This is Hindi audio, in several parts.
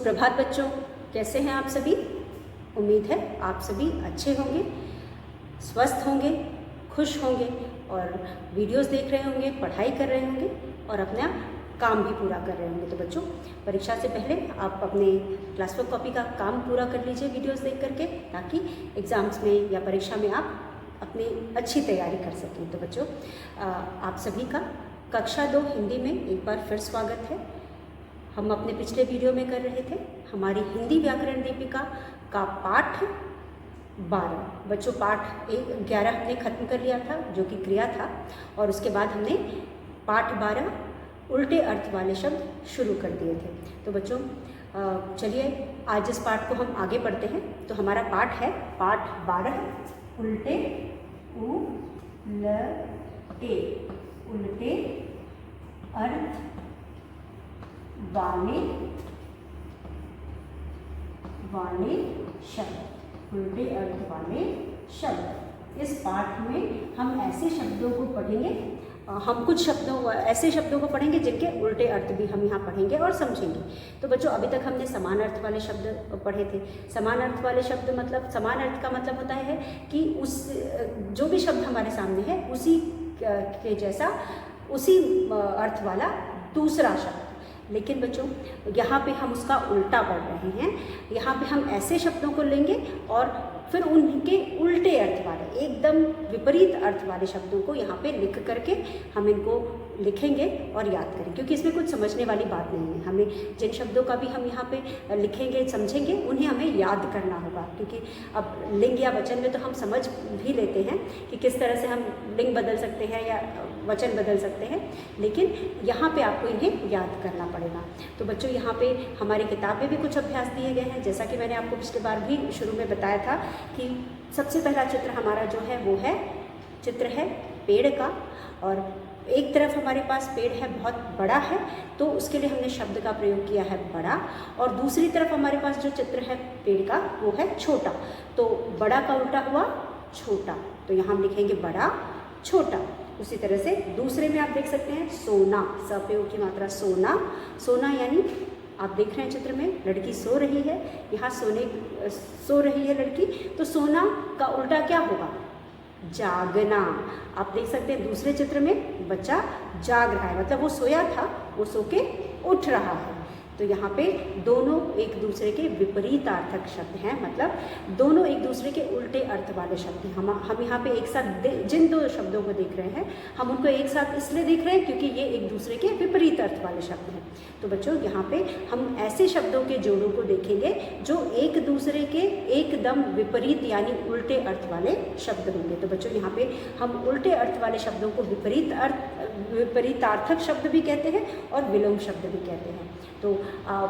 सुप्रभात बच्चों, कैसे हैं आप सभी। उम्मीद है आप सभी अच्छे होंगे, स्वस्थ होंगे, खुश होंगे और वीडियोस देख रहे होंगे, पढ़ाई कर रहे होंगे और अपना काम भी पूरा कर रहे होंगे। तो बच्चों, परीक्षा से पहले आप अपने क्लास वर्क कॉपी का काम पूरा कर लीजिए वीडियोस देख करके, ताकि एग्ज़ाम्स में या परीक्षा में आप अपनी अच्छी तैयारी कर सकें। तो बच्चों, आप सभी का कक्षा 2 हिंदी में एक बार फिर स्वागत है। हम अपने पिछले वीडियो में कर रहे थे हमारी हिंदी व्याकरण दीपिका का पाठ 12। बच्चों, पाठ 11 हमने ख़त्म कर लिया था, जो कि क्रिया था, और उसके बाद हमने पाठ 12 उल्टे अर्थ वाले शब्द शुरू कर दिए थे। तो बच्चों, चलिए आज इस पाठ को हम आगे पढ़ते हैं। तो हमारा पाठ है पाठ 12 उल्टे उल्टे अर्थ वाले शब्द, उल्टे अर्थ वाले शब्द। इस पाठ में हम ऐसे शब्दों को पढ़ेंगे, हम कुछ ऐसे शब्दों को पढ़ेंगे जिनके उल्टे अर्थ भी हम यहाँ पढ़ेंगे और समझेंगे। तो बच्चों, अभी तक हमने समान अर्थ वाले शब्द पढ़े थे। समान अर्थ वाले शब्द मतलब, समान अर्थ का मतलब होता है कि उस जो भी शब्द हमारे सामने है उसी के जैसा, उसी अर्थ वाला दूसरा शब्द। लेकिन बच्चों, यहाँ पे हम उसका उल्टा पढ़ रहे हैं। यहाँ पे हम ऐसे शब्दों को लेंगे और फिर उनके उल्टे अर्थ वाले, एकदम विपरीत अर्थ वाले शब्दों को यहाँ पे लिख करके हम इनको लिखेंगे और याद करेंगे, क्योंकि इसमें कुछ समझने वाली बात नहीं है। हमें जिन शब्दों का भी हम यहाँ पे लिखेंगे, समझेंगे, उन्हें हमें याद करना होगा, क्योंकि अब लिंग या वचन में तो हम समझ भी लेते हैं कि किस तरह से हम लिंग बदल सकते हैं या वचन बदल सकते हैं, लेकिन यहाँ पे आपको इन्हें याद करना पड़ेगा। तो बच्चों, यहाँ पे हमारी किताब में भी कुछ अभ्यास दिए गए हैं। जैसा कि मैंने आपको पिछले बार भी शुरू में बताया था कि सबसे पहला चित्र हमारा जो है वो है, चित्र है पेड़ का, और एक तरफ हमारे पास पेड़ है बहुत बड़ा है, तो उसके लिए हमने शब्द का प्रयोग किया है बड़ा, और दूसरी तरफ हमारे पास जो चित्र है पेड़ का वो है छोटा। तो बड़ा का उल्टा हुआ छोटा, तो यहाँ हम लिखेंगे बड़ा छोटा। उसी तरह से दूसरे में आप देख सकते हैं सोना, सप्रयोग की मात्रा सोना। सोना यानी आप देख रहे हैं चित्र में लड़की सो रही है, यहाँ सो रही है लड़की, तो सोना का उल्टा क्या होगा? जागना। आप देख सकते हैं दूसरे चित्र में बच्चा जाग रहा है, मतलब वो सोया था, वो सो के उठ रहा है। तो यहाँ पे दोनों एक दूसरे के विपरीतार्थक शब्द हैं, मतलब दोनों एक दूसरे के उल्टे अर्थ वाले शब्द हैं। हम यहाँ पे एक साथ जिन दो शब्दों को देख रहे हैं, हम उनको एक साथ इसलिए देख रहे हैं क्योंकि ये एक दूसरे के विपरीत अर्थ वाले शब्द हैं। तो बच्चों, यहाँ पे हम ऐसे शब्दों के जोड़ों को देखेंगे जो एक दूसरे के एकदम विपरीत यानी उल्टे अर्थ वाले शब्द होंगे। तो बच्चों, यहाँ पे हम उल्टे अर्थ वाले शब्दों को विपरीतार्थक शब्द भी कहते हैं और विलोम शब्द भी कहते हैं। तो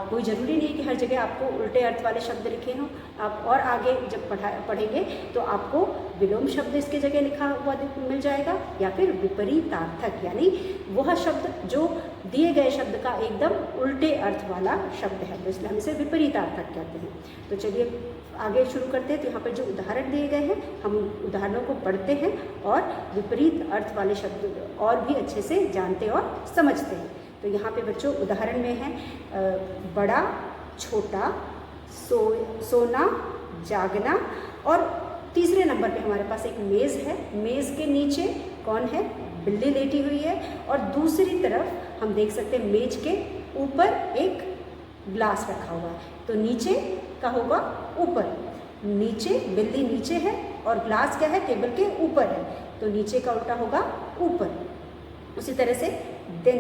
कोई ज़रूरी नहीं कि हर जगह आपको उल्टे अर्थ वाले शब्द लिखे हों। आप और आगे जब पढ़ेंगे तो आपको विलोम शब्द इसके जगह लिखा हुआ मिल जाएगा, या फिर विपरीतार्थक यानी वह शब्द जो दिए गए शब्द का एकदम उल्टे अर्थ वाला शब्द है, तो इसलिए हम इसे विपरीतार्थक कहते हैं। तो चलिए आगे शुरू करते हैं। तो यहाँ पर जो उदाहरण दिए गए हैं, हम उदाहरणों को पढ़ते हैं और विपरीत अर्थ वाले शब्द और भी अच्छे से जानते और समझते हैं। तो यहाँ पे बच्चों उदाहरण में है बड़ा, छोटा, सोना, जागना, और तीसरे नंबर पे हमारे पास एक मेज़ है। मेज़ के नीचे कौन है? बिल्ली लेटी हुई है, और दूसरी तरफ हम देख सकते हैं मेज के ऊपर एक ग्लास रखा हुआ है। तो नीचे का होगा ऊपर, नीचे बिल्ली नीचे है और ग्लास क्या है? टेबल के ऊपर है, तो नीचे का उल्टा होगा ऊपर। उसी तरह से दिन,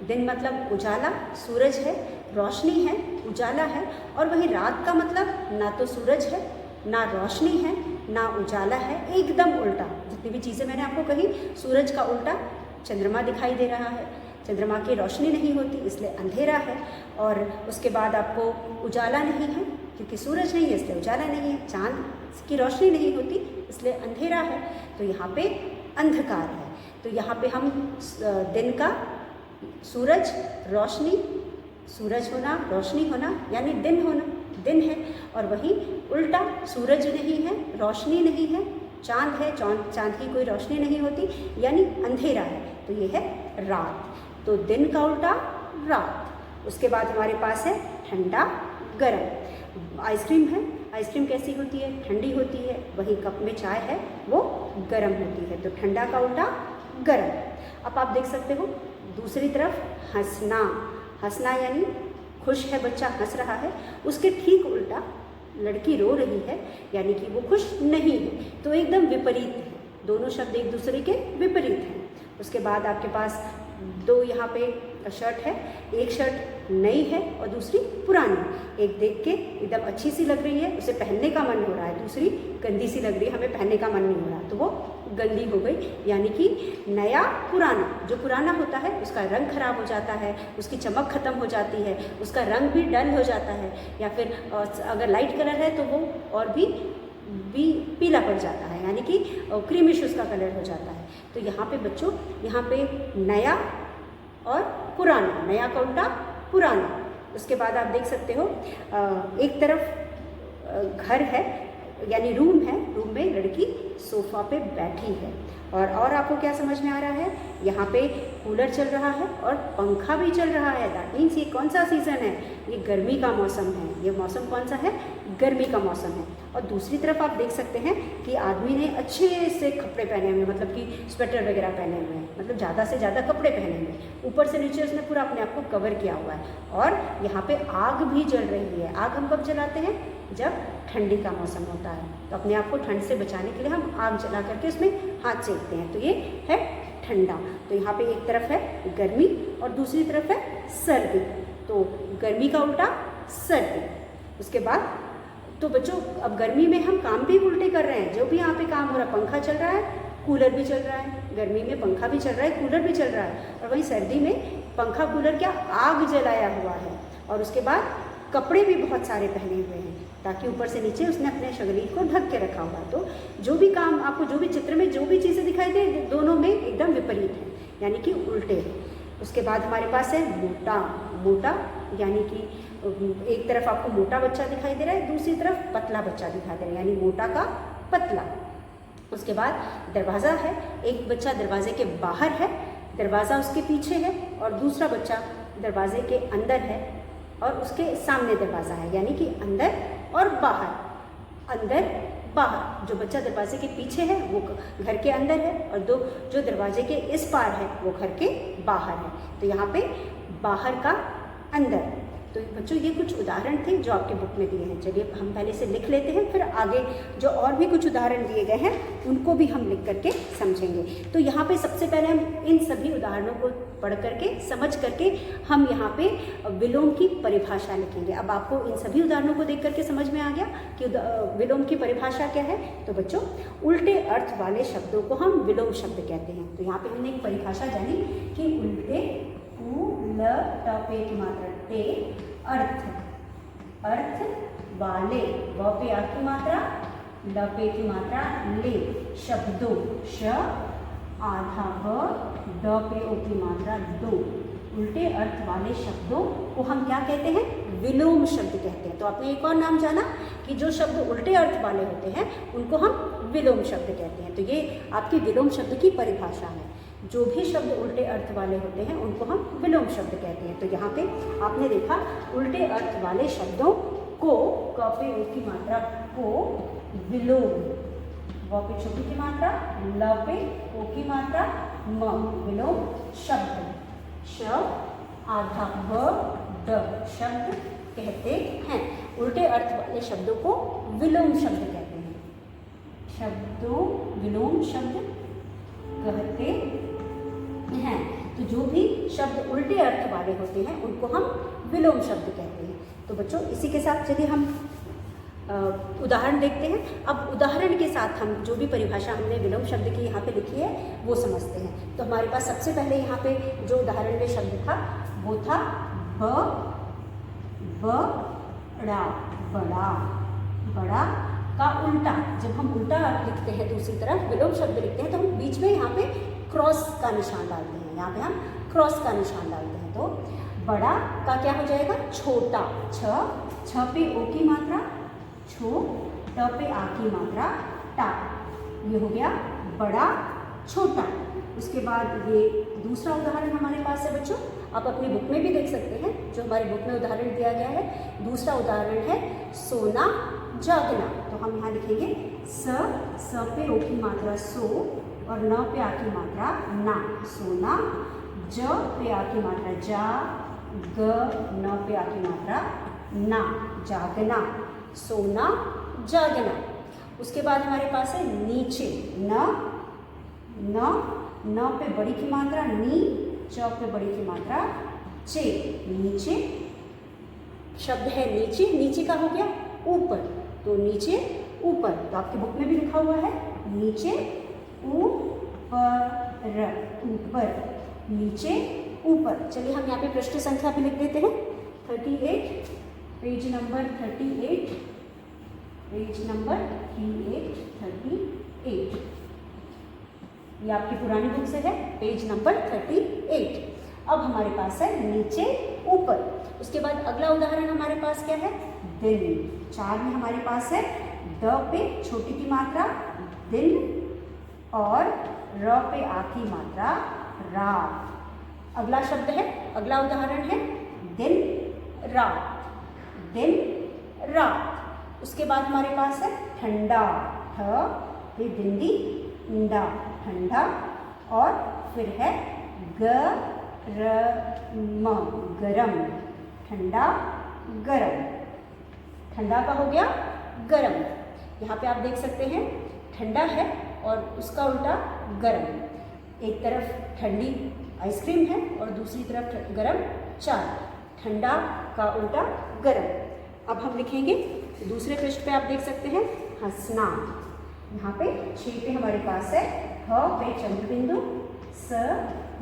दिन मतलब उजाला, सूरज है, रोशनी है, उजाला है, और वही रात का मतलब ना तो सूरज है, ना रोशनी है, ना उजाला है, एकदम उल्टा। जितनी भी चीज़ें मैंने आपको कही, सूरज का उल्टा चंद्रमा दिखाई दे रहा है, चंद्रमा की रोशनी नहीं होती इसलिए अंधेरा है, और उसके बाद आपको उजाला नहीं है क्योंकि सूरज नहीं है इसलिए उजाला नहीं है, चांद की रोशनी नहीं होती इसलिए अंधेरा है, तो यहाँ पे अंधकार है। तो यहाँ पे हम दिन का सूरज, रोशनी, सूरज होना, रोशनी होना यानी दिन होना, दिन है, और वही उल्टा सूरज नहीं है, रोशनी नहीं है, चांद है, चांद की कोई रोशनी नहीं होती यानी अंधेरा है, तो ये है रात। तो दिन का उल्टा रात। उसके बाद हमारे पास है ठंडा, गरम। आइसक्रीम है, आइसक्रीम कैसी होती है? ठंडी होती है। वही कप में चाय है वो गरम होती है। तो ठंडा का उल्टा गरम। अब आप देख सकते हो दूसरी तरफ हंसना। हंसना यानी खुश है बच्चा, हंस रहा है। उसके ठीक उल्टा लड़की रो रही है, यानी कि वो खुश नहीं है। तो एकदम विपरीत है, दोनों शब्द एक दूसरे के विपरीत हैं। उसके बाद आपके पास दो यहाँ पे शर्ट है, एक शर्ट नई है और दूसरी पुरानी। एक देख के एकदम अच्छी सी लग रही है, उसे पहनने का मन हो रहा है, दूसरी गंदी सी लग रही है, हमें पहनने का मन नहीं हो रहा, तो वो गंदी हो गई। यानी कि नया पुराना, जो पुराना होता है उसका रंग खराब हो जाता है, उसकी चमक खत्म हो जाती है, उसका रंग भी डल हो जाता है, या फिर अगर लाइट कलर है तो वो और भी पीला पड़ जाता है, यानी कि क्रीमिश उसका कलर हो जाता है। तो यहाँ पे बच्चों, यहाँ पे नया और पुराना, नया का उल्टा पुराना। उसके बाद आप देख सकते हो एक तरफ घर है यानी रूम है, रूम में लड़की सोफ़ा पे बैठी है। और आपको क्या समझ में आ रहा है? यहाँ पे कूलर चल रहा है और पंखा भी चल रहा है। दैट मीन्स ये कौन सा सीज़न है? ये गर्मी का मौसम है। ये मौसम कौन सा है? गर्मी का मौसम है। और दूसरी तरफ आप देख सकते हैं कि आदमी ने अच्छे से कपड़े पहने हुए हैं, मतलब कि स्वेटर वगैरह पहने हुए हैं, मतलब ज़्यादा से ज़्यादा कपड़े पहने हुए हैं, ऊपर से नीचे उसने पूरा अपने आप को कवर किया हुआ है। और यहाँ पे आग भी जल रही है। आग हम कब जलाते हैं? जब ठंडी का मौसम होता है। तो अपने आप को ठंड से बचाने के लिए हम आग जला करके उसमें हाथ सेकते हैं। तो ये है ठंडा। तो यहाँ पे एक तरफ है गर्मी और दूसरी तरफ है सर्दी। तो गर्मी का उल्टा सर्दी। उसके बाद तो बच्चों, अब गर्मी में हम काम भी उल्टे कर रहे हैं। जो भी यहाँ पे काम हो रहा है, पंखा चल रहा है, कूलर भी चल रहा है। गर्मी में पंखा भी चल रहा है, कूलर भी चल रहा है। और वहीं सर्दी में पंखा कूलर क्या, आग जलाया हुआ है। और उसके बाद कपड़े भी बहुत सारे पहने हुए हैं, ताकि ऊपर से नीचे उसने अपने शरीर को ढक के रखा हुआ है। तो जो भी काम आपको, जो भी चित्र में जो भी चीज़ें दिखाई दे, दोनों में एकदम विपरीत है, यानी कि उल्टे। उसके बाद हमारे पास है मोटा। मोटा यानी कि एक तरफ आपको मोटा बच्चा दिखाई दे रहा है, दूसरी तरफ पतला बच्चा दिखाई दे रहा है, यानी मोटा का पतला। उसके बाद दरवाज़ा है, एक बच्चा दरवाजे के बाहर है, दरवाज़ा उसके पीछे है, और दूसरा बच्चा दरवाजे के अंदर है और उसके सामने दरवाज़ा है, यानी कि अंदर और बाहर। अंदर बाहर, जो बच्चा दरवाजे के पीछे है वो घर के अंदर है, और जो दरवाजे के इस पार है वो घर के बाहर है। तो यहाँ पे बाहर का अंदर। तो बच्चों, ये कुछ उदाहरण थे जो आपके बुक में दिए हैं। चलिए हम पहले से लिख लेते हैं, फिर आगे जो और भी कुछ उदाहरण दिए गए हैं उनको भी हम लिख करके समझेंगे। तो यहाँ पे सबसे पहले हम इन सभी उदाहरणों को पढ़ करके, समझ करके हम यहाँ पे विलोम की परिभाषा लिखेंगे। अब आपको इन सभी उदाहरणों को देख करके समझ में आ गया कि विलोम की परिभाषा क्या है। तो बच्चों, उल्टे अर्थ वाले शब्दों को हम विलोम शब्द कहते हैं। तो यहाँ पे हमने एक परिभाषा जानी कि उल्टे ल पे की मात्रा टे, अर्थ वाले, व पे आ की मात्रा, ल पे की मात्रा ले, शब्दों, श आधा व, ड पे ओ की मात्रा दो। उल्टे अर्थ वाले शब्दों को हम क्या कहते हैं? विलोम शब्द कहते हैं। तो आपने एक और नाम जाना कि जो शब्द उल्टे अर्थ वाले होते हैं उनको हम विलोम शब्द कहते हैं। तो ये आपकी विलोम शब्द की परिभाषा है। जो भी शब्द उल्टे अर्थ वाले होते हैं उनको हम विलोम शब्द कहते हैं। तो यहाँ पे आपने देखा, उल्टे अर्थ वाले शब्दों को, क पे ओ की मात्रा को विलोम, व पे छोटी की मात्रा, ल पे ओ की मात्रा, म, विलोम शब्द, श आधा व, ड शब्द कहते हैं। उल्टे अर्थ वाले शब्दों को विलोम शब्द कहते हैं। शब्दों विलोम शब्द कहते हैं। तो जो भी शब्द उल्टे अर्थ वाले होते हैं उनको हम विलोम शब्द कहते हैं। तो बच्चों, इसी के साथ चलिए हम उदाहरण देखते हैं। अब उदाहरण के साथ हम जो भी परिभाषा हमने विलोम शब्द की यहाँ पे लिखी है वो समझते हैं। तो हमारे पास सबसे पहले यहाँ पे जो उदाहरण में शब्द था वो था बड़ा। बड़ा, बड़ा का उल्टा। जब हम उल्टा लिखते हैं, दूसरी तरफ विलोम शब्द लिखते हैं, तो हम बीच में यहाँ पे क्रॉस का निशान डालते हैं। यहाँ पे हम क्रॉस का निशान डालते हैं। तो बड़ा का क्या हो जाएगा? छोटा, छ पे ओ की मात्रा, छो, ट पे आ की मात्रा, टा। ये हो गया बड़ा छोटा। उसके बाद ये दूसरा उदाहरण हमारे पास है बच्चों, आप अपनी बुक में भी देख सकते हैं, जो हमारी बुक में उदाहरण दिया गया है। दूसरा उदाहरण है सोना जागना। तो हम यहाँ लिखेंगे स पे ओ की मात्रा सो और न पे आ की मात्रा ना, सोना। ज पे आ की मात्रा जा, ग न पे आ की मात्रा ना, जागना, सोना जागना। उसके बाद हमारे पास है नीचे, न पे बड़ी की मात्रा नी, च पे बड़ी की मात्रा चे, नीचे। शब्द है नीचे, नीचे का हो गया ऊपर, तो नीचे ऊपर, तो आपकी बुक में भी लिखा हुआ है नीचे ऊपर, ऊपर, नीचे ऊपर। चलिए हम यहाँ पे पृष्ठ संख्या भी लिख देते हैं 38, पेज नंबर 38, पेज नंबर 38। ये आपकी पुरानी बुक से है, पेज नंबर 38। अब हमारे पास है नीचे ऊपर। उसके बाद अगला उदाहरण हमारे पास क्या है, दिन। 4 में हमारे पास है द पे छोटी की मात्रा दिन और र पे आ की मात्रा रात। अगला शब्द है, अगला उदाहरण है दिन रात, दिन रात। उसके बाद हमारे पास है ठंडा, ठ पे दिंडी इंडा, ठंडा। और फिर है गरम, गरम, ठंडा गरम, ठंडा का हो गया गरम। यहाँ पे आप देख सकते हैं ठंडा है और उसका उल्टा गरम। एक तरफ ठंडी आइसक्रीम है और दूसरी तरफ गरम चाय, ठंडा का उल्टा गरम। अब हम लिखेंगे दूसरे पृष्ठ पे, आप देख सकते हैं हंसना। यहाँ पे 6 पे हमारे पास है ह पे चंद्र बिंदु, स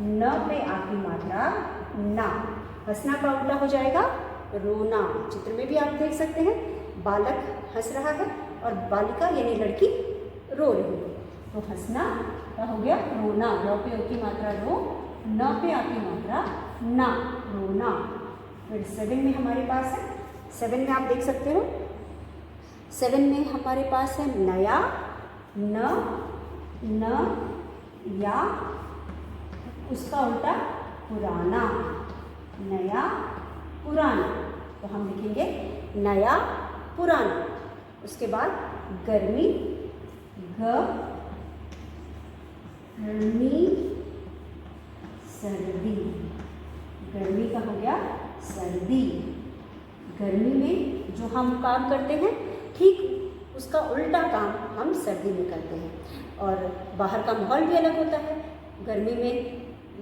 न पे आ की मात्रा ना, हंसना का उल्टा हो जाएगा रोना। चित्र में भी आप देख सकते हैं बालक हंस रहा है और बालिका यानी लड़की रो रही है, तो हंसना का हो गया रोना। र पे ओ की मात्रा रो, न पे आ की मात्रा ना, रोना। फिर 7 में हमारे पास है, 7 में आप देख सकते हो, 7 में हमारे पास है नया, न या उसका उल्टा पुराना, नया पुराना। तो हम लिखेंगे नया पुराना। उसके बाद गर्मी, गर्मी सर्दी, गर्मी का हो गया सर्दी। गर्मी में जो हम काम करते हैं ठीक उसका उल्टा काम हम सर्दी में करते हैं। और बाहर का माहौल भी अलग होता है, गर्मी में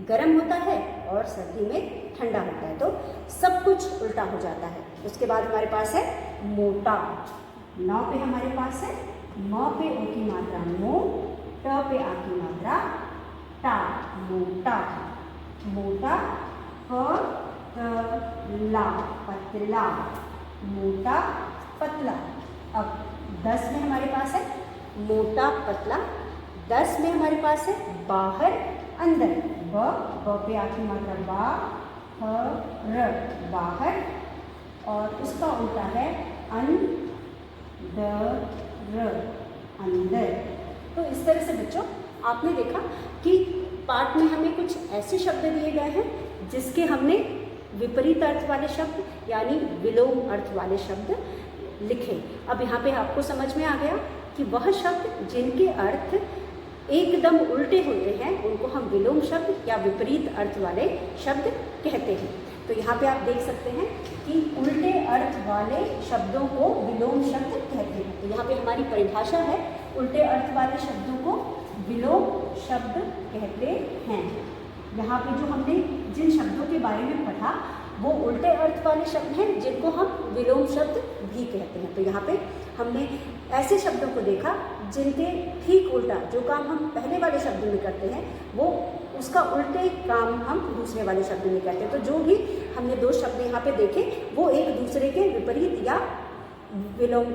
गर्म होता है और सर्दी में ठंडा होता है, तो सब कुछ उल्टा हो जाता है। उसके बाद हमारे पास है मोटा, 9 पे हमारे पास है म पे ओ की मात्रा मो, ट पे आ की मात्रा टा, मोटा, मोटा। पतला, पतला, मोटा पतला। अब 10 में हमारे पास है मोटा पतला, 10 में हमारे पास है बाहर अंदर, ब पे आ की मात्रा बा, ह र, बाहर। और उसका उल्टा है अंदर, अंदर। तो इस तरह से बच्चों आपने देखा कि पाठ में हमें कुछ ऐसे शब्द दिए गए हैं जिसके हमने विपरीत अर्थ वाले शब्द यानी विलोम अर्थ वाले शब्द लिखे। अब यहाँ पे आपको समझ में आ गया कि वह शब्द जिनके अर्थ एकदम उल्टे होते हैं उनको हम विलोम शब्द या विपरीत अर्थ वाले शब्द कहते हैं। तो यहाँ पे आप देख सकते हैं कि उल्टे अर्थ वाले शब्दों को विलोम शब्द कहते हैं। तो यहाँ पे हमारी परिभाषा है, उल्टे अर्थ वाले शब्दों को विलोम शब्द कहते हैं। यहाँ पे जो हमने जिन शब्दों के बारे में पढ़ा वो उल्टे अर्थ वाले शब्द हैं जिनको हम विलोम शब्द भी कहते हैं। तो यहाँ पे हमने ऐसे शब्दों को देखा जिनके ठीक उल्टा जो काम हम पहले वाले शब्द में करते हैं वो उसका उल्टे काम हम दूसरे वाले शब्द में करते हैं। तो जो भी हमने 2 शब्द यहाँ पे देखे वो एक दूसरे के विपरीत या विलोम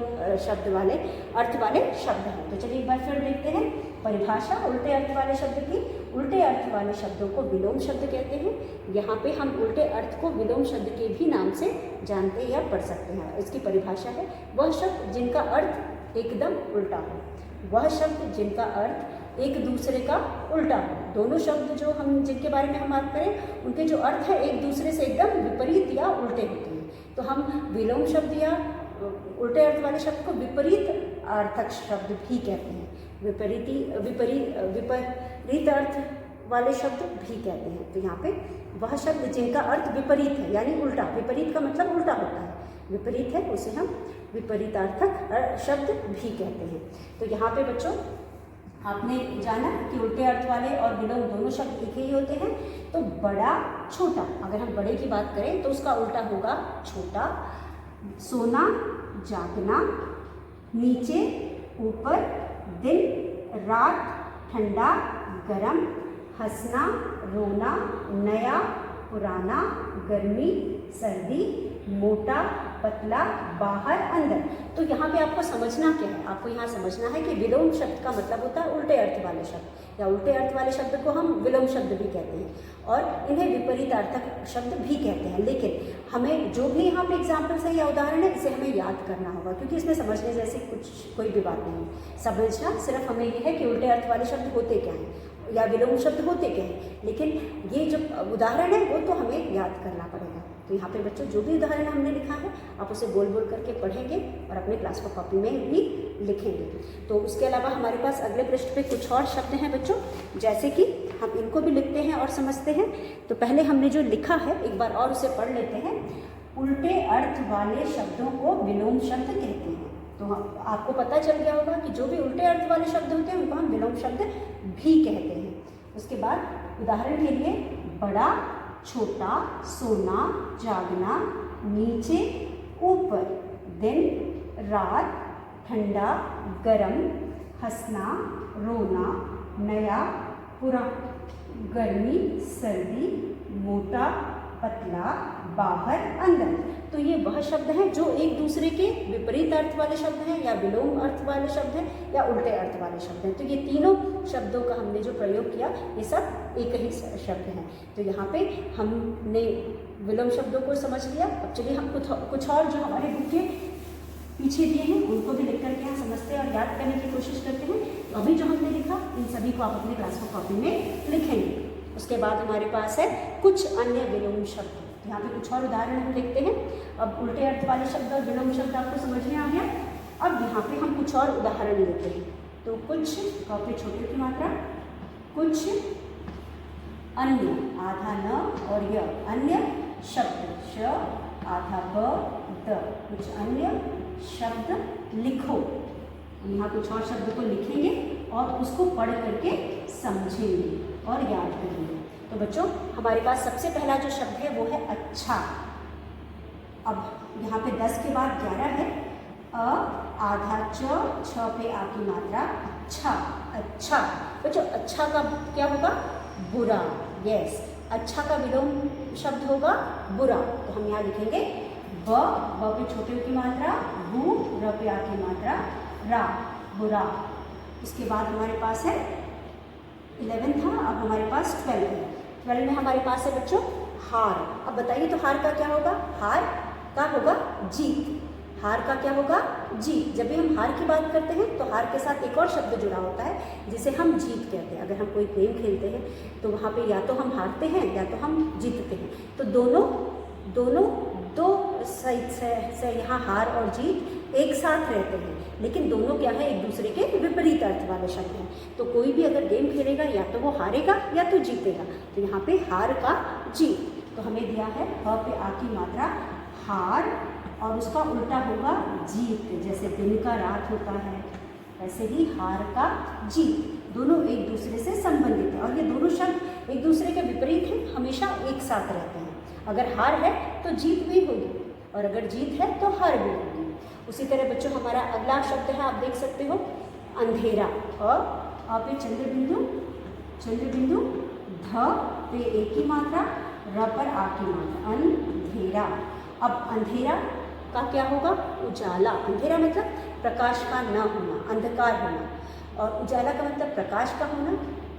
शब्द वाले अर्थ वाले शब्द हैं। तो चलिए एक बार फिर देखते हैं परिभाषा उल्टे अर्थ वाले शब्द की। उल्टे अर्थ वाले शब्दों को विलोम शब्द कहते हैं। यहाँ पे हम उल्टे अर्थ को विलोम शब्द के भी नाम से जानते या पढ़ सकते हैं। इसकी परिभाषा है वह शब्द जिनका अर्थ एकदम उल्टा हो, वह शब्द जिनका अर्थ एक दूसरे का उल्टा हो। दोनों शब्द जो हम जिनके बारे में हम बात करें उनके जो अर्थ है एक दूसरे से एकदम विपरीत या उल्टे होते हैं। तो हम विलोम शब्द या उल्टे अर्थ वाले शब्द को विपरीत अर्थक शब्द भी कहते हैं। विपरीत अर्थ वाले शब्द भी कहते हैं। तो यहाँ पे वह शब्द जिनका अर्थ विपरीत है यानी उल्टा, विपरीत का मतलब उल्टा होता है, विपरीत है उसे हम विपरीतार्थक शब्द भी कहते हैं। तो यहाँ पे बच्चों आपने जाना कि उल्टे अर्थ वाले और विलोम दोनों शब्द एक ही होते हैं। तो बड़ा छोटा, अगर हम बड़े की बात करें तो उसका उल्टा होगा छोटा। सोना जागना, नीचे ऊपर, दिन रात, ठंडा गरम, हंसना रोना, नया पुराना, गर्मी सर्दी, मोटा पतला, बाहर अंदर। तो यहाँ पे आपको समझना क्या है, आपको यहाँ समझना है कि विलोम शब्द का मतलब होता है उल्टे अर्थ वाले शब्द, या उल्टे अर्थ वाले शब्द को हम विलोम शब्द भी कहते हैं और इन्हें विपरीतार्थक शब्द भी कहते हैं। लेकिन हमें जो भी यहाँ पे एग्जाम्पल्स है या उदाहरण है इसे हमें याद करना होगा, क्योंकि इसमें समझने जैसे कोई भी बात नहीं है। समझना सिर्फ हमें ये है कि उल्टे अर्थ वाले शब्द होते क्या हैं या विलोम शब्द होते क्या हैं, लेकिन ये जो उदाहरण है वो तो हमें याद करना पड़ेगा। तो यहाँ पे बच्चों जो भी उदाहरण हमने लिखा है आप उसे बोल बोल करके पढ़ेंगे और अपने क्लास को कॉपी में भी लिखेंगे। तो उसके अलावा हमारे पास अगले पृष्ठ पे कुछ और शब्द हैं बच्चों, जैसे कि हम इनको भी लिखते हैं और समझते हैं। तो पहले हमने जो लिखा है एक बार और उसे पढ़ लेते हैं। उल्टे अर्थ वाले शब्दों को विलोम शब्द कहते हैं। तो आपको पता चल गया होगा कि जो भी उल्टे अर्थ वाले शब्द होते हैं उनको हम विलोम शब्द भी कहते हैं। उसके बाद उदाहरण के लिए बड़ा छोटा, सोना जागना, नीचे ऊपर, दिन रात, ठंडा गरम, हंसना रोना, नया पुराना, गर्मी सर्दी, मोटा पतला, बाहर अंदर। तो ये वह शब्द हैं जो एक दूसरे के विपरीत अर्थ वाले शब्द हैं या विलोम अर्थ वाले शब्द हैं या उल्टे अर्थ वाले शब्द हैं। तो ये तीनों शब्दों का हमने जो प्रयोग किया ये सब एक ही शब्द हैं। तो यहाँ पे हमने विलोम शब्दों को समझ लिया। अब चलिए हम कुछ और जो हमारे बुक के पीछे दिए हैं उनको भी लिख करके यहाँ समझते हैं और याद करने की कोशिश करते हैं। तो अभी जो हमने लिखा इन सभी को आप अपने क्लास को कॉपी में लिखेंगे। उसके बाद हमारे पास है कुछ अन्य विलोम शब्द। यहाँ पे कुछ और उदाहरण हम देखते हैं। अब उल्टे अर्थ वाले शब्द और विलोम शब्द आपको समझ में आ गया। अब यहाँ पे हम कुछ और उदाहरण लेते हैं। तो कुछ, कॉपी छोटे की मात्रा, कुछ अन्य, आधा न और य, अन्य शब्द, श आधा ब द, कुछ अन्य शब्द लिखो। यहाँ कुछ और शब्द को लिखेंगे और उसको पढ़ करके समझेंगे और याद करेंगे। तो बच्चों हमारे पास सबसे पहला जो शब्द है वो है अच्छा। अब यहाँ पे 10 के बाद 11 है। अ आधा च, छ पे आ की मात्रा, छा, अच्छा। बच्चों अच्छा का क्या होगा? बुरा। यस, अच्छा का विलोम शब्द होगा बुरा। तो हम यहाँ लिखेंगे ब पे छोटे की मात्रा, बू, र पे आ की मात्रा, रा, बुरा। इसके बाद हमारे पास है 11 था, अब हमारे पास 12 है। 12 में हमारे पास है बच्चों हार। अब बताइए तो हार का क्या होगा? हार का होगा जीत। हार का क्या होगा? जीत। जब भी हम हार की बात करते हैं तो हार के साथ एक और शब्द जुड़ा होता है जिसे हम जीत कहते हैं। अगर हम कोई गेम खेलते हैं तो वहाँ पे या तो हम हारते हैं या तो हम जीतते हैं। तो दोनों दो साइड से यहाँ हार और जीत एक साथ रहते हैं, लेकिन दोनों क्या है? एक दूसरे के विपरीत अर्थ वाले शब्द हैं। तो कोई भी अगर गेम खेलेगा या तो वो हारेगा या तो जीतेगा। तो यहाँ पे हार का जीत। तो हमें दिया है ह पे आ की मात्रा, हार, और उसका उल्टा होगा जीत। जैसे दिन का रात होता है वैसे ही हार का जीत। दोनों एक दूसरे से संबंधित हैं और ये दोनों शब्द एक दूसरे के विपरीत हैं, हमेशा एक साथ रहते हैं। अगर हार है तो जीत भी होगी और अगर जीत है तो हार भी होगी। उसी तरह बच्चों हमारा अगला शब्द है, आप देख सकते हो अंधेरा। अ पे चंद्र बिंदु, ध पे ए की मात्रा, र पर आ की मात्रा, अंधेरा। अब अंधेरा का क्या होगा? उजाला। अंधेरा मतलब प्रकाश का न होना, अंधकार होना, और उजाला का मतलब प्रकाश का होना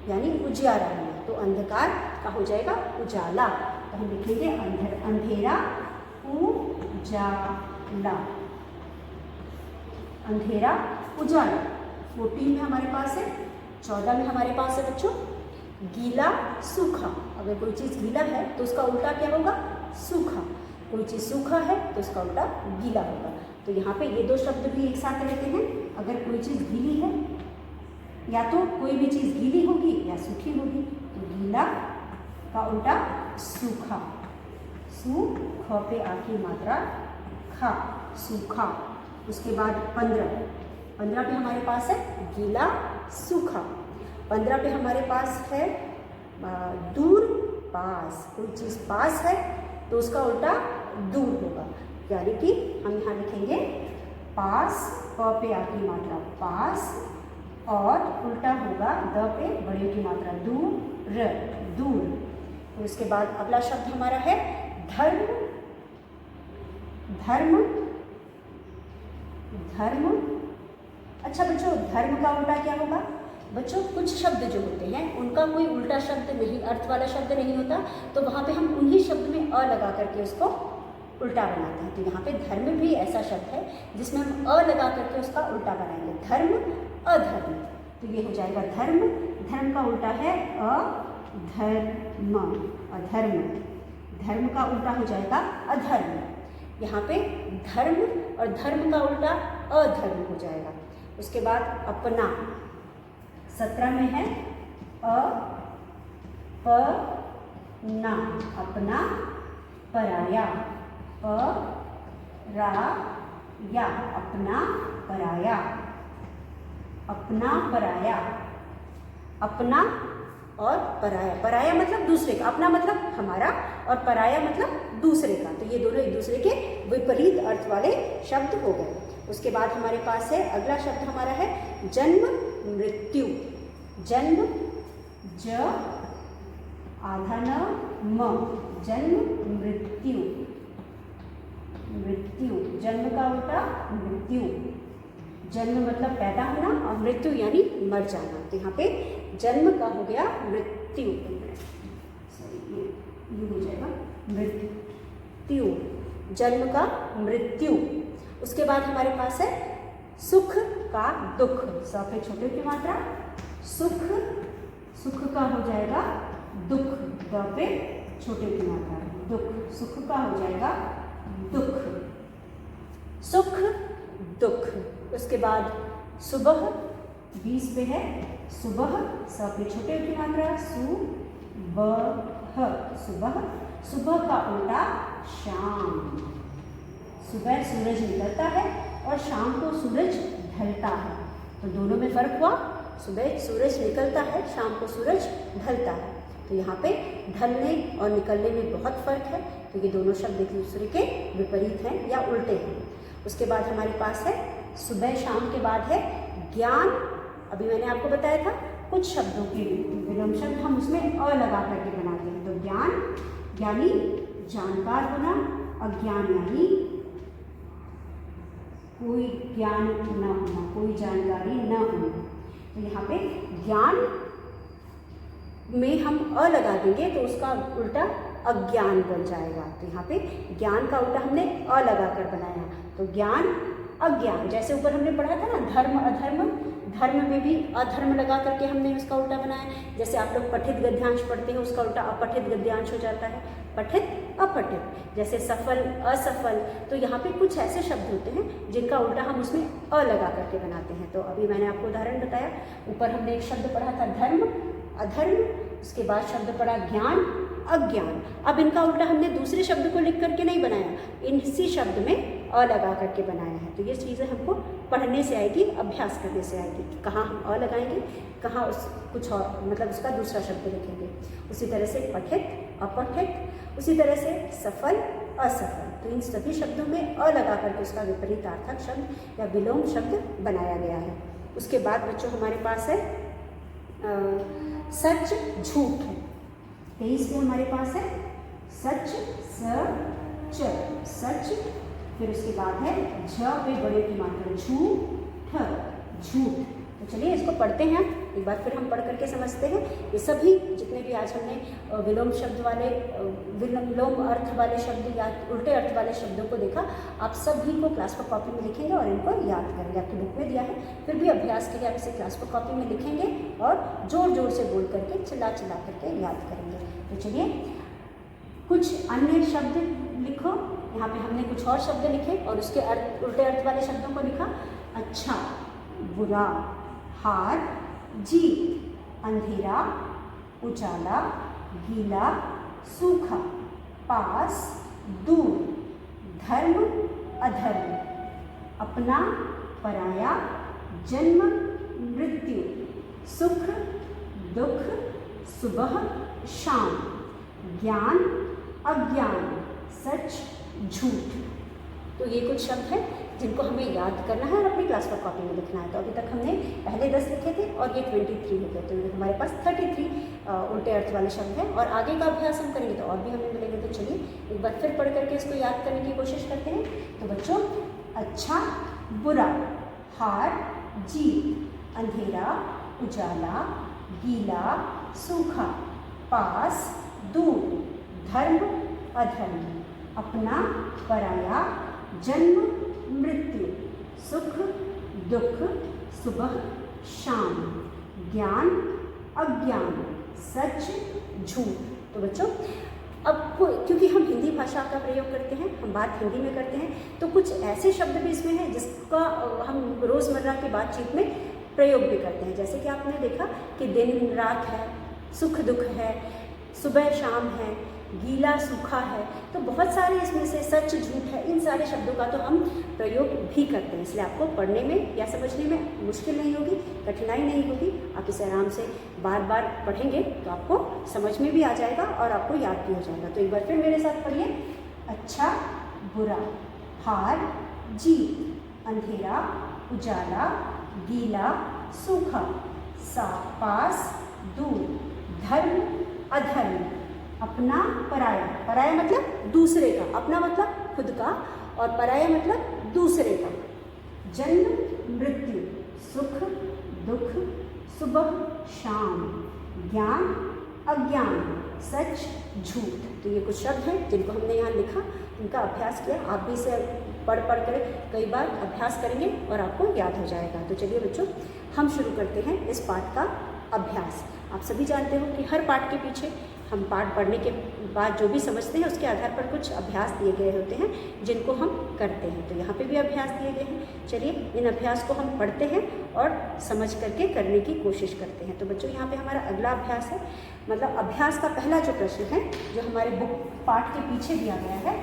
यानी उजियारा होना। तो अंधकार का हो जाएगा उजाला। तो हम लिखेंगे अंधेरा उजाला, अंधेरा उजाला। 14 में हमारे पास है 14 में हमारे पास है बच्चों गीला सूखा। अगर कोई चीज़ गीला है तो उसका उल्टा क्या होगा? सूखा। कोई चीज़ सूखा है तो उसका उल्टा गीला होगा। तो यहाँ पे ये दो शब्द भी एक साथ रहते हैं। अगर कोई चीज़ गीली है, या तो कोई भी चीज़ गीली होगी या सूखी होगी, तो गीला का उल्टा सूखा। सू ख पे आ की मात्रा खा, सूखा। उसके बाद 15 पे हमारे पास है गीला सूखा। 15 पे हमारे पास है दूर पास। कोई चीज़ पास है तो उसका उल्टा दूर होगा, यानी कि हम यहाँ लिखेंगे पास, प पे आ की मात्रा पास, और उल्टा होगा द पे बड़े की मात्रा दूर, दूर। तो उसके बाद अगला शब्द हमारा है धर्म। धर्म, धर्म। अच्छा बच्चों, धर्म का उल्टा क्या होगा? बच्चों कुछ शब्द जो होते हैं उनका कोई उल्टा शब्द नहीं, अर्थ वाला शब्द नहीं होता, तो वहाँ पे हम उन्हीं शब्द में अ लगा करके उसको उल्टा बनाते हैं। तो यहाँ पे धर्म भी ऐसा शब्द है जिसमें हम अ लगा करके उसका उल्टा बनाएंगे, धर्म, अधर्म। तो ये हो जाएगा धर्म। धर्म का उल्टा है अधर्म, अधर्म। धर्म का उल्टा हो जाएगा अधर्म। यहाँ पे धर्म और धर्म का उल्टा अधर्म हो जाएगा। उसके बाद अपना, 17 में है अपना, अपना, पराया, पराया, अपना, पराया, अपना, पराया, अपना और पराया। पराया मतलब दूसरे का, अपना मतलब हमारा, और पराया मतलब दूसरे का। तो ये दोनों एक दूसरे के विपरीत अर्थ वाले शब्द हो गए। उसके बाद हमारे पास है अगला शब्द हमारा है जन्म मृत्यु। जन्म, ज आधा न म, जन्म मृत्यु, मृत्यु। जन्म का उल्टा मृत्यु। जन्म मतलब पैदा होना और मृत्यु यानी मर जाना। तो यहाँ पे जन्म का हो गया मृत्यु, सॉरी ये हो जाएगा मृत्यु, जन्म का मृत्यु। उसके बाद हमारे पास है सुख का दुख। स पे छोटे की मात्रा सुख, सुख का हो जाएगा दुख, द पे छोटे की मात्रा दुख, सुख का हो जाएगा दुख, सुख दुख। उसके बाद सुबह, 20 पे है सुबह, स पे छोटे की मात्रा सुबह, सुबह। सुबह का उल्टा शाम। सुबह सूरज निकलता है और शाम को सूरज ढलता है, तो दोनों में फर्क हुआ। सुबह सूरज निकलता है, शाम को सूरज ढलता है। तो यहाँ पे ढलने और निकलने में बहुत फर्क है, तो ये दोनों शब्द एक दूसरे के विपरीत हैं या उल्टे हैं। उसके बाद हमारे पास है सुबह शाम के बाद है ज्ञान। अभी मैंने आपको बताया था कुछ शब्दों के विलोम शब्द हम उसमें अ लगा करके बनाते हैं। तो ज्ञान यानी जानकार होना, अज्ञान यानी कोई ज्ञान न होना, कोई जानकारी न होना। तो यहाँ पे ज्ञान में हम अ लगा देंगे तो उसका उल्टा अज्ञान बन जाएगा। तो यहाँ पे ज्ञान का उल्टा हमने अ लगा कर बनाया, तो ज्ञान अज्ञान। जैसे ऊपर हमने पढ़ा था ना धर्म अधर्म, धर्म में भी अधर्म लगा करके हमने उसका उल्टा बनाया। जैसे आप लोग पठित गद्यांश पढ़ते हैं, उसका उल्टा अपठित गद्यांश हो जाता है, पठित अपठित। जैसे सफल असफल, तो यहाँ पे कुछ ऐसे शब्द होते हैं जिनका उल्टा हम उसमें अ लगा करके बनाते हैं। तो अभी मैंने आपको उदाहरण बताया। ऊपर हमने एक शब्द पढ़ा था धर्म अधर्म, उसके बाद शब्द पढ़ा ज्ञान अज्ञान। अब इनका उल्टा हमने दूसरे शब्द को लिख करके नहीं बनाया, इसी शब्द में अ लगा करके बनाया है। तो ये चीज़ें हमको पढ़ने से आएगी, अभ्यास करने से आएगी कि कहाँ हम अ लगाएंगे, कहाँ उस कुछ और मतलब उसका दूसरा शब्द लिखेंगे। उसी तरह से पठित अपठित, उसी तरह से सफल असफल। तो इन सभी शब्दों में अ लगा करके उसका विपरीतार्थक शब्द या विलोम शब्द बनाया गया है। उसके बाद बच्चों हमारे पास है सच झूठ। 23 में हमारे पास है सच, सच, सच। फिर उसके बाद है झ पे बड़े की मात्रा झूठ, झूठ। तो तो चलिए इसको पढ़ते हैं, एक बार फिर हम पढ़ करके समझते हैं। ये सभी जितने भी आज हमने विलोम शब्द वाले विलोम अर्थ वाले शब्द या उल्टे अर्थ वाले शब्दों को देखा, आप सभी को क्लास पर कॉपी में लिखेंगे और इनको याद करेंगे। आपकी बुक में दिया है, फिर भी अभ्यास के लिए आप इसे क्लास पर कॉपी में लिखेंगे और जोर जोर से बोल करके चिल्ला चिल्ला करके याद करेंगे। तो चलिए कुछ अन्य शब्द लिखो। यहाँ पे हमने कुछ और शब्द लिखे और उसके अर्थ उल्टे अर्थ वाले शब्दों को लिखा। अच्छा, बुरा, हार, जीत, अंधेरा, उजाला, गीला, सूखा, पास, दूर, धर्म, अधर्म, अपना, पराया, जन्म, मृत्यु, सुख, दुख, सुबह, शाम, ज्ञान, अज्ञान, सच, झूठ। तो ये कुछ शब्द हैं जिनको हमें याद करना है और अपनी क्लास पर कॉपी में लिखना है। तो अभी तक हमने पहले 10 लिखे थे और ये 23 हो गए, तो हमारे पास 33 उल्टे अर्थ वाले शब्द हैं और आगे का अभ्यास हम करेंगे तो और भी हमें मिलेंगे। तो चलिए एक बार फिर पढ़ करके इसको याद करने की कोशिश करते हैं। तो बच्चों, अच्छा, बुरा, हार, जीत, अंधेरा, उजाला, गीला, सूखा, पास, दूर, धर्म, अधर्म, अपना, पराया, जन्म, मृत्यु, सुख, दुख, सुबह, शाम, ज्ञान, अज्ञान, सच, झूठ। तो बच्चों, अब क्योंकि हम हिंदी भाषा का प्रयोग करते हैं, हम बात हिंदी में करते हैं, तो कुछ ऐसे शब्द भी इसमें हैं जिसका हम रोज़मर्रा की बातचीत में प्रयोग भी करते हैं। जैसे कि आपने देखा कि दिन रात है, सुख दुख है, सुबह शाम है, गीला सूखा है, तो बहुत सारे इसमें से सच झूठ है, इन सारे शब्दों का तो हम प्रयोग भी करते हैं। इसलिए आपको पढ़ने में या समझने में मुश्किल नहीं होगी, कठिनाई नहीं होगी। आप इसे आराम से बार बार पढ़ेंगे तो आपको समझ में भी आ जाएगा और आपको याद भी हो जाएगा। तो एक बार फिर मेरे साथ पढ़िए। अच्छा, बुरा, हार, जीत, अंधेरा, उजाला, गीला, सूखा, पास, दूर, धर्म, अधर्म, अपना, पराया। पराया मतलब दूसरे का, अपना मतलब खुद का और पराया मतलब दूसरे का। जन्म, मृत्यु, सुख, दुख, सुबह, शाम, ज्ञान, अज्ञान, सच, झूठ। तो ये कुछ शब्द हैं जिनको हमने यहाँ लिखा, इनका अभ्यास किया। आप भी इसे पढ़ कर कई बार अभ्यास करेंगे और आपको याद हो जाएगा। तो चलिए बच्चों, हम शुरू करते हैं इस पाठ का अभ्यास। आप सभी जानते हो कि हर पाठ के पीछे हम पाठ पढ़ने के बाद जो भी समझते हैं उसके आधार पर कुछ अभ्यास दिए गए होते हैं जिनको हम करते हैं। तो यहाँ पे भी अभ्यास दिए गए हैं। चलिए इन अभ्यास को हम पढ़ते हैं और समझ करके करने की कोशिश करते हैं। तो बच्चों, यहाँ पे हमारा अगला अभ्यास है, मतलब अभ्यास का पहला जो प्रश्न है जो हमारे बुक पाठ के पीछे दिया गया है,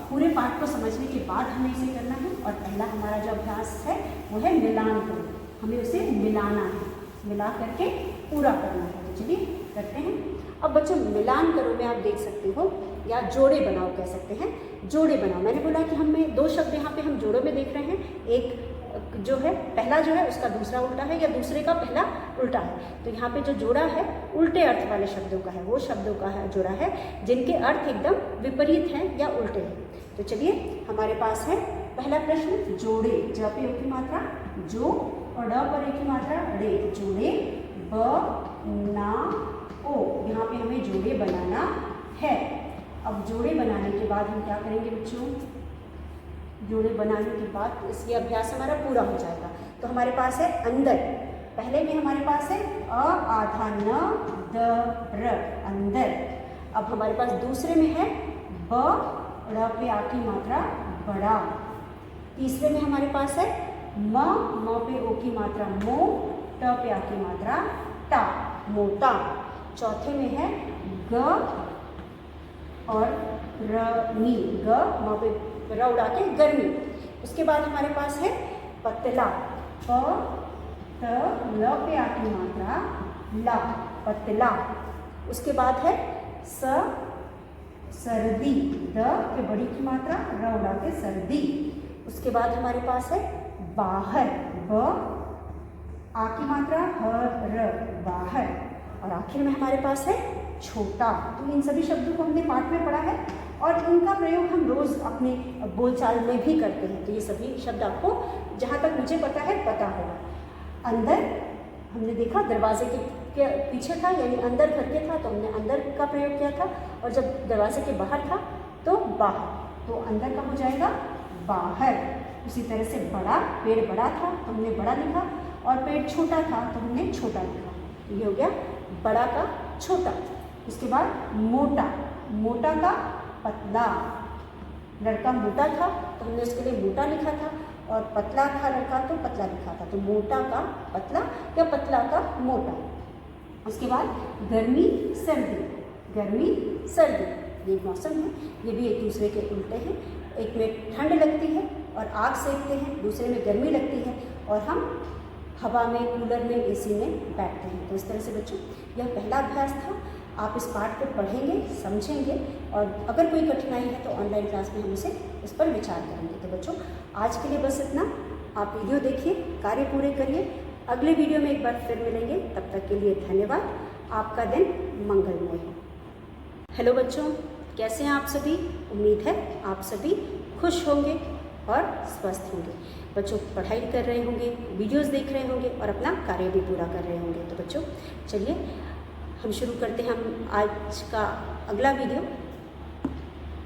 पूरे पाठ को समझने के बाद हमें इसे करना है। और पहला हमारा जो अभ्यास है वो है मिलान करो। हमें उसे मिलाना है, मिला करके पूरा करना है। तो चलिए करते हैं। अब बच्चों, मिलान करो में आप देख सकते हो या जोड़े बनाओ कह सकते हैं। जोड़े बनाओ, मैंने बोला कि हमें दो शब्द यहाँ पे हम जोड़ों में देख रहे हैं। एक जो है पहला जो है उसका दूसरा उल्टा है या दूसरे का पहला उल्टा है। तो यहाँ पे जो जोड़ा है उल्टे अर्थ वाले शब्दों का है, वो शब्दों का है जोड़ा है जिनके अर्थ एकदम विपरीत हैं या उल्टे हैं। तो चलिए हमारे पास है पहला प्रश्न, जोड़े। ज पे ओ की मात्रा जो और ड पर ए की मात्रा रे। जोड़े, ब ना ओ। यहाँ पे हमें जोड़े बनाना है। अब जोड़े बनाने के बाद हम क्या करेंगे बच्चों? जोड़े बनाने के बाद इसलिए अभ्यास हमारा पूरा हो जाएगा। तो हमारे पास है अंदर, पहले में हमारे पास है अ आधा न द र, अंदर। अब हमारे पास दूसरे में है ब र पे आ की मात्रा बड़ा। तीसरे में हमारे पास है म पे ओ की मात्रा मो, ट पे आ की मात्रा टा, मोटा। चौथे में है ग और र नी, ग म पे र उड़ा के गर्मी। उसके बाद हमारे पास है पतला, प त ल पे आ की मात्रा ला, पतला। उसके बाद है स सर्दी, द के बड़ी की मात्रा र उड़ा के सर्दी। उसके बाद हमारे पास है बाहर, ब आ की मात्रा ह र, बाहर। और आखिर में हमारे पास है छोटा। तो इन सभी शब्दों को हमने पाठ में पढ़ा है और इनका प्रयोग हम रोज़ अपने बोलचाल में भी करते हैं। तो ये सभी शब्द आपको जहाँ तक मुझे पता है पता होगा। अंदर हमने देखा दरवाजे के पीछे था, यानी अंदर करके था तो हमने अंदर का प्रयोग किया था, और जब दरवाजे के बाहर था तो बाहर, तो अंदर का हो जाएगा बाहर। उसी तरह से बड़ा, पेड़ बड़ा था तो हमने बड़ा लिखा, और पेड़ छोटा था तो हमने छोटा लिखा। ये हो गया बड़ा का छोटा। उसके बाद मोटा, मोटा का पतला। लड़का मोटा था तो हमने उसके लिए मोटा लिखा था, और पतला था लड़का तो पतला लिखा था, तो मोटा का पतला या पतला का मोटा। उसके बाद गर्मी सर्दी, गर्मी सर्दी, ये मौसम है, ये भी एक दूसरे के उल्टे हैं। एक में ठंड लगती है और आग सेकते हैं, दूसरे में गर्मी लगती है और हम हवा में, कूलर में, एसी में बैठते हैं। तो इस तरह से बच्चों यह पहला अभ्यास था। आप इस पाठ को पढ़ेंगे, समझेंगे, और अगर कोई कठिनाई है तो ऑनलाइन क्लास में हम इस पर विचार करेंगे। तो बच्चों आज के लिए बस इतना। आप वीडियो देखिए, कार्य पूरे करिए। अगले वीडियो में एक बार फिर मिलेंगे, तब तक के लिए धन्यवाद। आपका दिन मंगलमय हो। हेलो बच्चों, कैसे हैं आप सभी? उम्मीद है आप सभी खुश होंगे और स्वस्थ होंगे। बच्चों पढ़ाई कर रहे होंगे, वीडियोस देख रहे होंगे और अपना कार्य भी पूरा कर रहे होंगे। तो बच्चों चलिए हम शुरू करते हैं हम आज का अगला वीडियो।